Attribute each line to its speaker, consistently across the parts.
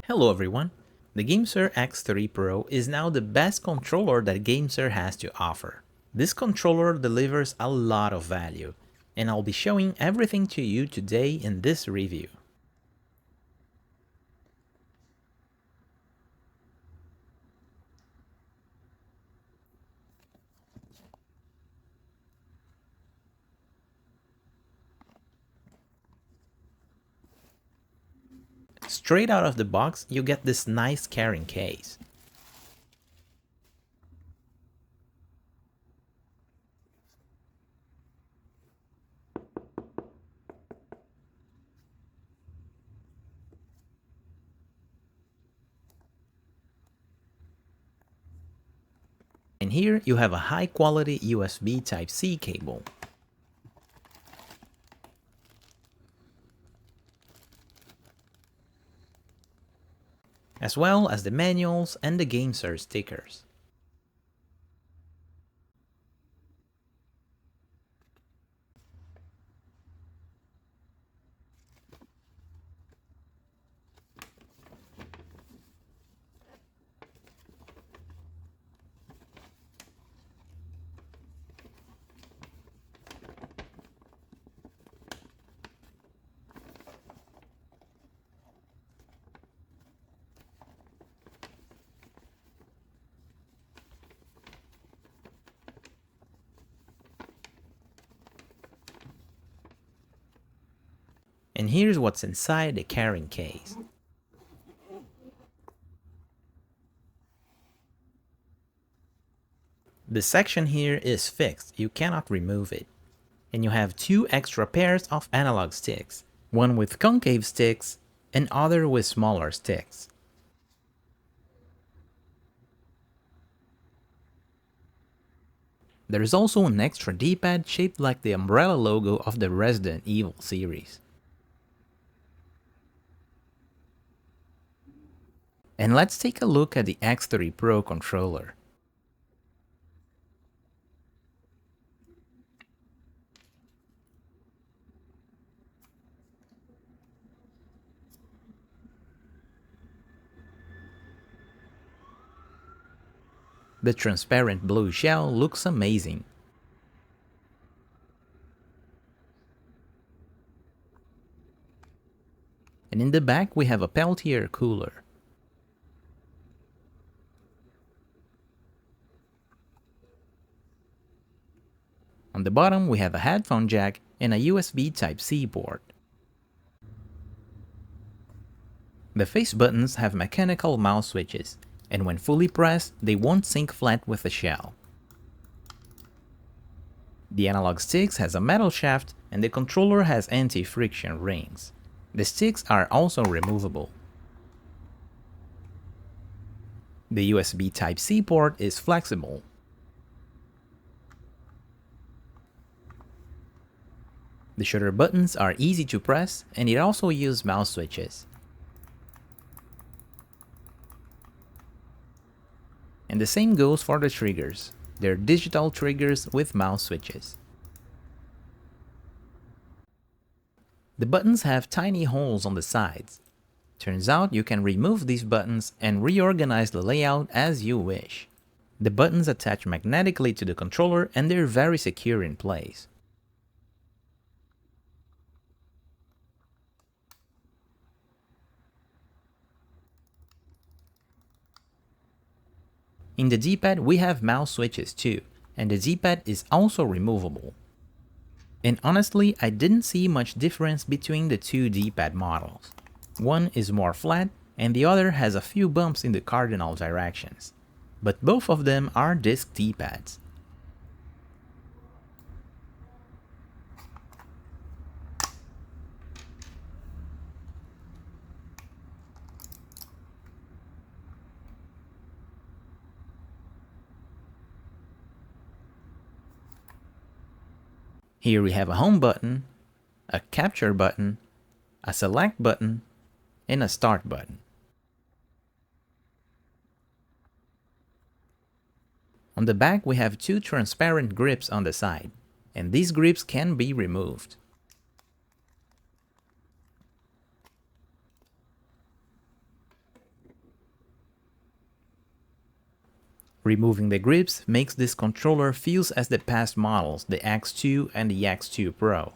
Speaker 1: Hello everyone! The Gamesir X3 Pro is now the best controller that Gamesir has to offer. This controller delivers a lot of value, and I'll be showing everything to you today in this review. Straight out of the box, you get this nice carrying case. And here you have a high quality USB Type-C cable. As well as the manuals and the Gamesir stickers. And here's what's inside the carrying case. The section here is fixed, you cannot remove it. And you have two extra pairs of analog sticks, one with concave sticks and other with smaller sticks. There is also an extra D-pad shaped like the umbrella logo of the Resident Evil series. And let's take a look at the X3 Pro controller. The transparent blue shell looks amazing. And in the back we have a Peltier cooler. On the bottom we have a headphone jack and a USB Type-C port. The face buttons have mechanical mouse switches, and when fully pressed, they won't sink flat with the shell. The analog sticks has a metal shaft and the controller has anti-friction rings. The sticks are also removable. The USB Type-C port is flexible. The shutter buttons are easy to press and it also uses mouse switches. And the same goes for the triggers. They're digital triggers with mouse switches. The buttons have tiny holes on the sides. Turns out you can remove these buttons and reorganize the layout as you wish. The buttons attach magnetically to the controller and they're very secure in place. In the D-pad we have mouse switches too, and the D-pad is also removable. And honestly, I didn't see much difference between the two D-pad models. One is more flat, and the other has a few bumps in the cardinal directions. But both of them are disc D-pads. Here we have a home button, a capture button, a select button, and a start button. On the back we have two transparent grips on the side, and these grips can be removed. Removing the grips makes this controller feels as the past models, the X2 and the X2 Pro.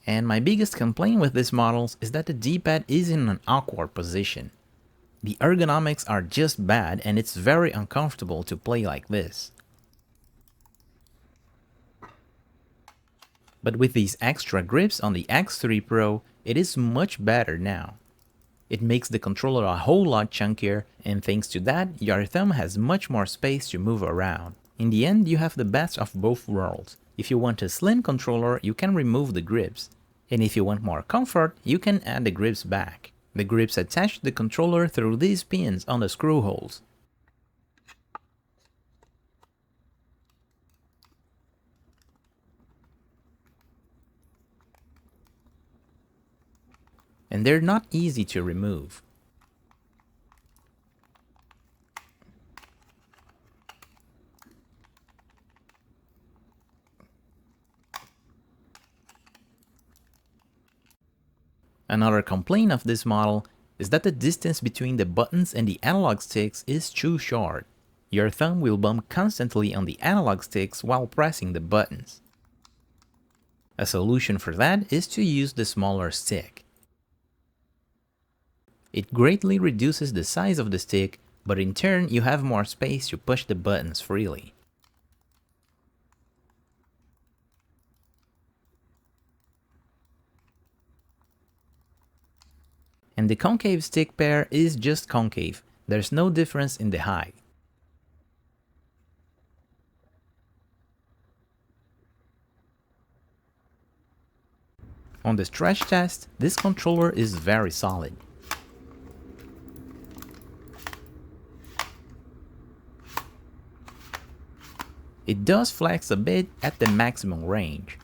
Speaker 1: And my biggest complaint with these models is that the D-pad is in an awkward position. The ergonomics are just bad and it's very uncomfortable to play like this. But with these extra grips on the X3 Pro, it is much better now. It makes the controller a whole lot chunkier, and thanks to that, your thumb has much more space to move around. In the end, you have the best of both worlds. If you want a slim controller, you can remove the grips. And if you want more comfort, you can add the grips back. The grips attach the controller through these pins on the screw holes. And they're not easy to remove. Another complaint of this model is that the distance between the buttons and the analog sticks is too short. Your thumb will bump constantly on the analog sticks while pressing the buttons. A solution for that is to use the smaller stick. It greatly reduces the size of the stick, but in turn you have more space to push the buttons freely. And the concave stick pair is just concave, there's no difference in the height. On the stretch test, this controller is very solid. It does flex a bit at the maximum range,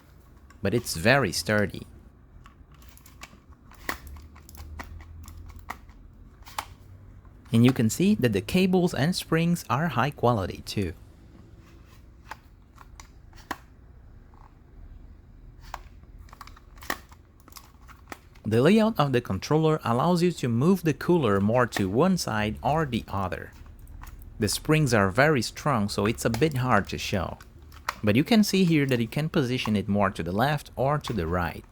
Speaker 1: but it's very sturdy. And you can see that the cables and springs are high quality too. The layout of the controller allows you to move the cooler more to one side or the other. The springs are very strong, so it's a bit hard to show. But you can see here that you can position it more to the left or to the right.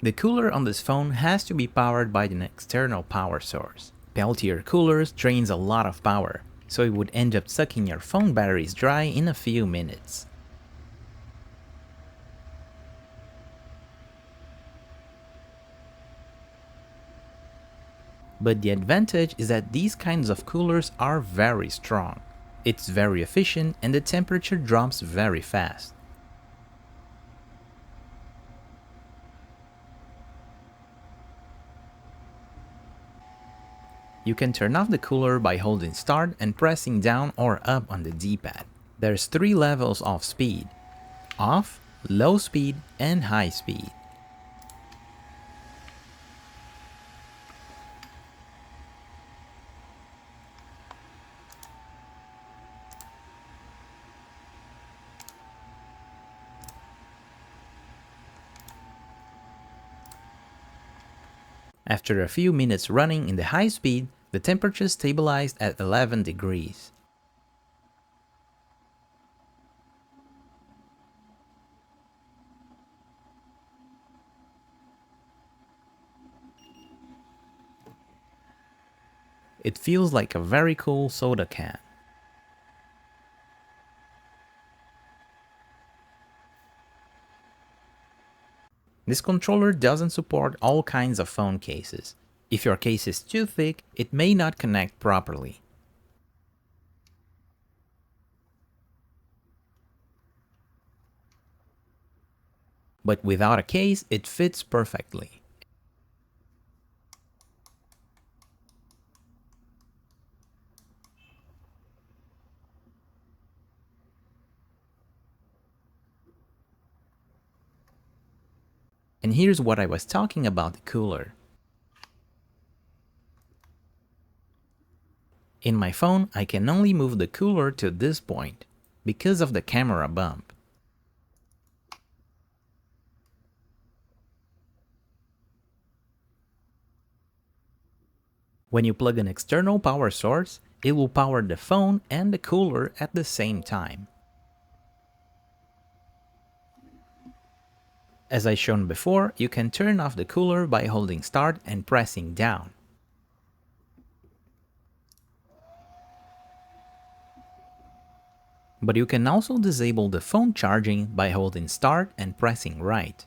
Speaker 1: The cooler on this phone has to be powered by an external power source. Peltier coolers drains a lot of power, so it would end up sucking your phone batteries dry in a few minutes. But the advantage is that these kinds of coolers are very strong. It's very efficient and the temperature drops very fast. You can turn off the cooler by holding start and pressing down or up on the D-pad. There's 3 levels of speed: off, low speed, and high speed. After a few minutes running in the high speed, the temperature stabilized at 11 degrees. It feels like a very cool soda can. This controller doesn't support all kinds of phone cases. If your case is too thick, it may not connect properly. But without a case, it fits perfectly. And here's what I was talking about the cooler. In my phone, I can only move the cooler to this point because of the camera bump. When you plug an external power source, it will power the phone and the cooler at the same time. As I shown before, you can turn off the cooler by holding start and pressing down. But you can also disable the phone charging by holding start and pressing right.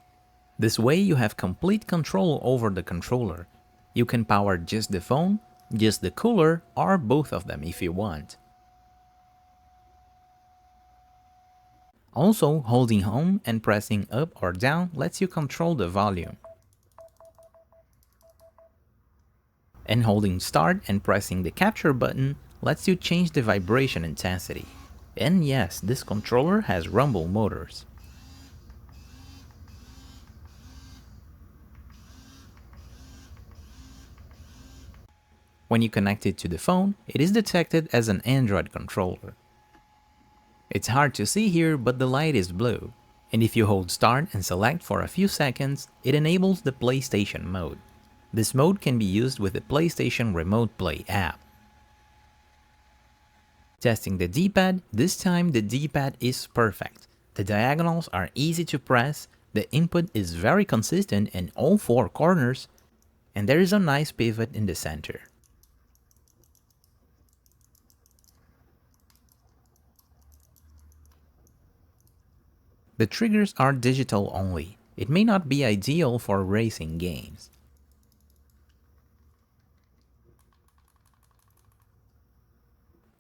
Speaker 1: This way you have complete control over the controller. You can power just the phone, just the cooler, or both of them if you want. Also, holding home and pressing up or down lets you control the volume. And holding start and pressing the capture button lets you change the vibration intensity. And yes, this controller has rumble motors. When you connect it to the phone, it is detected as an Android controller. It's hard to see here, but the light is blue. And if you hold start and select for a few seconds, it enables the PlayStation mode. This mode can be used with the PlayStation Remote Play app. Testing the D-pad, this time the D-pad is perfect. The diagonals are easy to press, the input is very consistent in all four corners, and there is a nice pivot in the center. The triggers are digital only. It may not be ideal for racing games.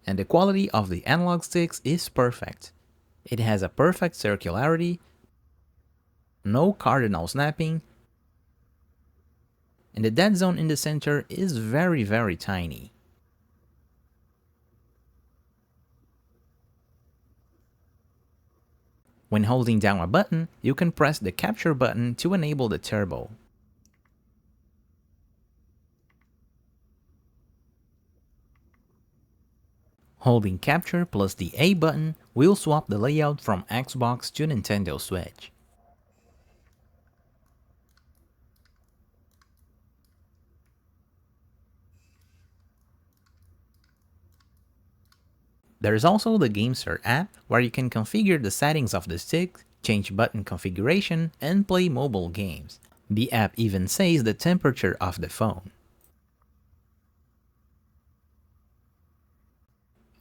Speaker 1: And the quality of the analog sticks is perfect. It has a perfect circularity, no cardinal snapping, and the dead zone in the center is very tiny. When holding down a button, you can press the capture button to enable the turbo. Holding capture plus the A button will swap the layout from Xbox to Nintendo Switch. There is also the Gamesir app, where you can configure the settings of the stick, change button configuration, and play mobile games. The app even says the temperature of the phone.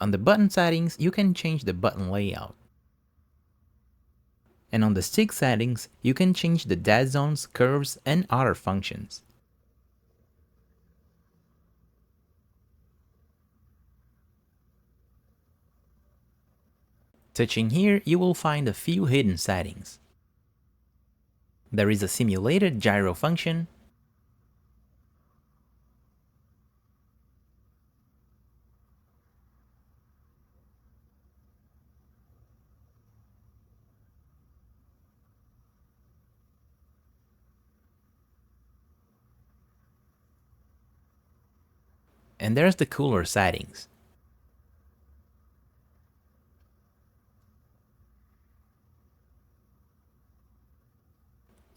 Speaker 1: On the button settings, you can change the button layout. And on the stick settings, you can change the dead zones, curves, and other functions. Touching here, you will find a few hidden settings. There is a simulated gyro function, and there's the cooler settings.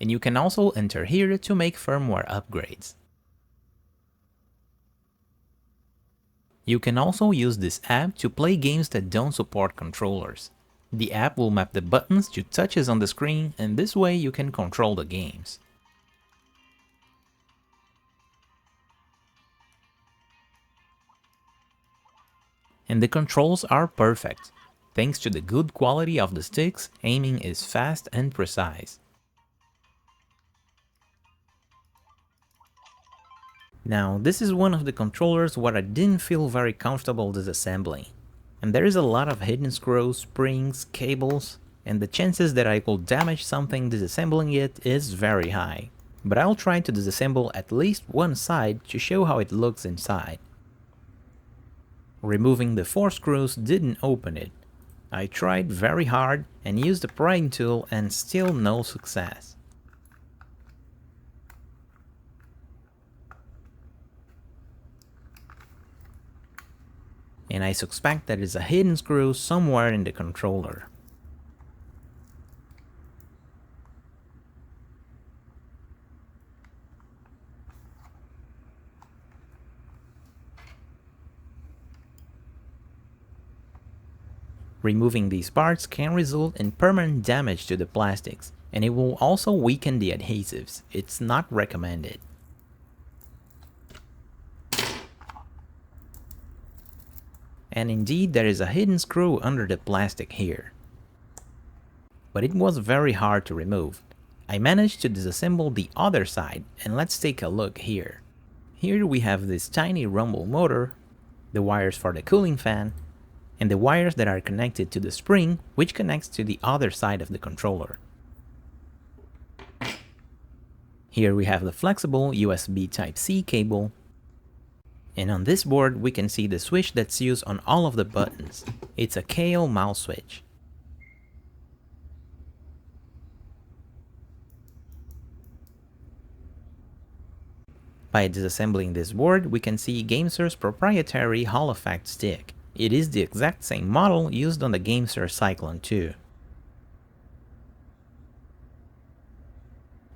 Speaker 1: And you can also enter here to make firmware upgrades. You can also use this app to play games that don't support controllers. The app will map the buttons to touches on the screen, and this way you can control the games. And the controls are perfect. Thanks to the good quality of the sticks, aiming is fast and precise. Now, this is one of the controllers where I didn't feel very comfortable disassembling. And there is a lot of hidden screws, springs, cables, and the chances that I could damage something disassembling it is very high. But I'll try to disassemble at least one side to show how it looks inside. Removing the 4 screws didn't open it. I tried very hard and used the prying tool and still no success. And I suspect there is a hidden screw somewhere in the controller. Removing these parts can result in permanent damage to the plastics, and it will also weaken the adhesives. It's not recommended. And indeed, there is a hidden screw under the plastic here. But it was very hard to remove. I managed to disassemble the other side, and let's take a look here. Here we have this tiny rumble motor, the wires for the cooling fan, and the wires that are connected to the spring, which connects to the other side of the controller. Here we have the flexible USB Type-C cable, and on this board we can see the switch that's used on all of the buttons. It's a KO mouse switch. By disassembling this board, we can see Gamesir's proprietary Hall Effect stick. It is the exact same model used on the Gamesir Cyclone 2.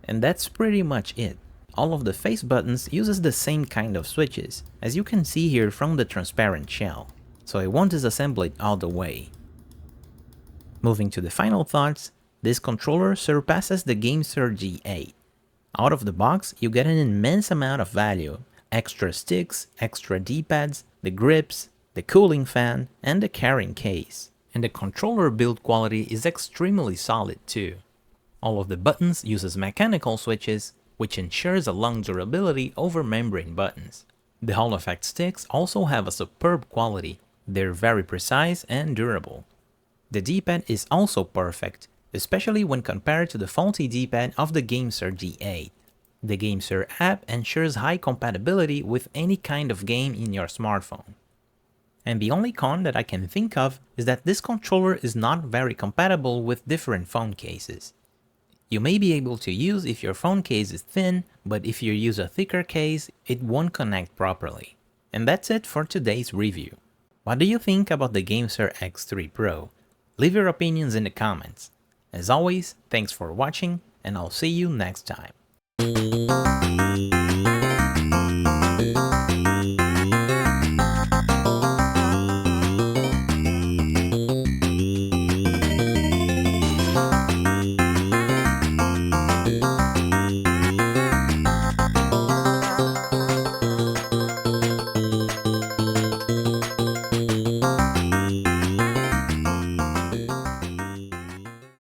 Speaker 1: And that's pretty much it. All of the face buttons uses the same kind of switches, as you can see here from the transparent shell, so I won't disassemble it all the way. Moving to the final thoughts, this controller surpasses the Gamesir G8. Out of the box, you get an immense amount of value: extra sticks, extra D-pads, the grips, the cooling fan, and the carrying case. And the controller build quality is extremely solid too. All of the buttons uses mechanical switches, which ensures a long durability over membrane buttons. The Hall Effect sticks also have a superb quality. They're very precise and durable. The D-pad is also perfect, especially when compared to the faulty D-pad of the Gamesir G8. The Gamesir app ensures high compatibility with any kind of game in your smartphone. And the only con that I can think of is that this controller is not very compatible with different phone cases. You may be able to use if your phone case is thin, but if you use a thicker case, it won't connect properly. And that's it for today's review. What do you think about the Gamesir X3 Pro? Leave your opinions in the comments. As always, thanks for watching, and I'll see you next time.